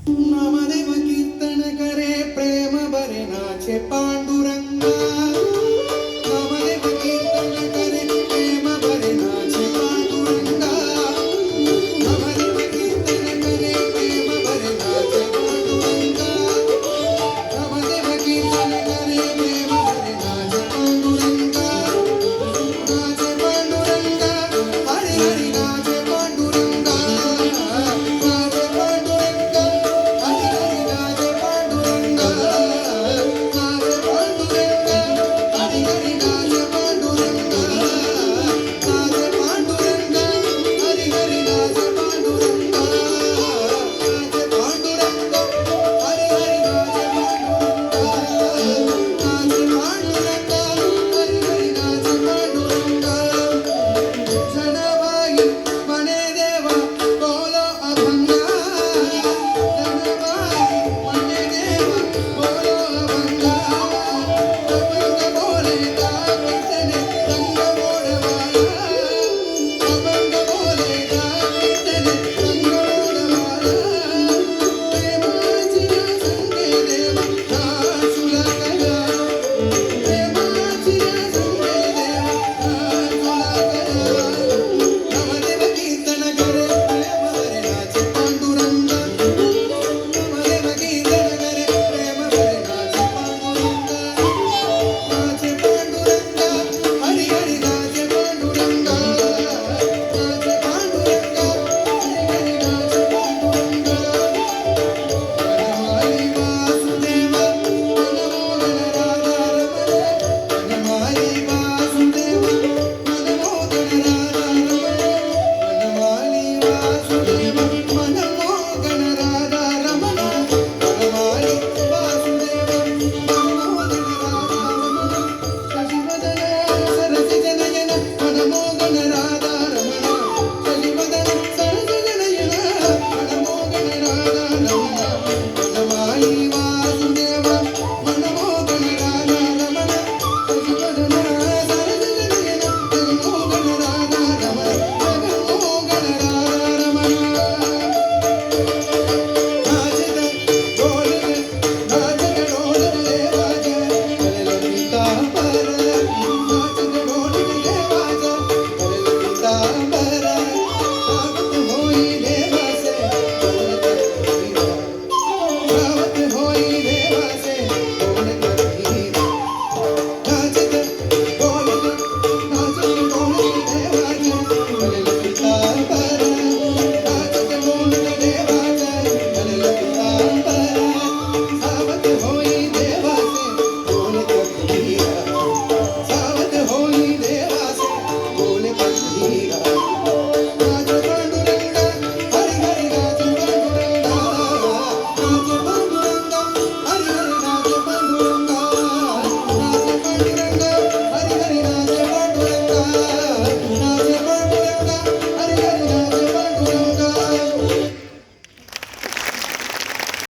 नामदेव कीर्तन करे प्रेम बरे नाचे पांडुरंगा नामदेव कीर्तन करे प्रेम बरे नाचे पांडुरंगा नामदेव कीर्तन करे प्रेम बरे नाचे पांडुरंगा नामदेव कीर्तन करे प्रेम बरे नाचे पांडुरंगा नाचे पांडुरंगा हरी हरी नाचे पांडुरंगा नाचे पांडुरंगा हरी हरी नाचे पांडुरंगा नाचे पांडुरंगा हरी हरी नाचे पांडुरंगा नाचे पांडुरंगा हरी हरी नाचे पांडुरंगा नाचे पांडुरंगा हरी हरी नाचे पांडुरंगा नाचे पांडुरंगा हरी हरी नाचे पांडुरंगा जनाबाई म्हणे देवा बोलो अभंगा जनाबाई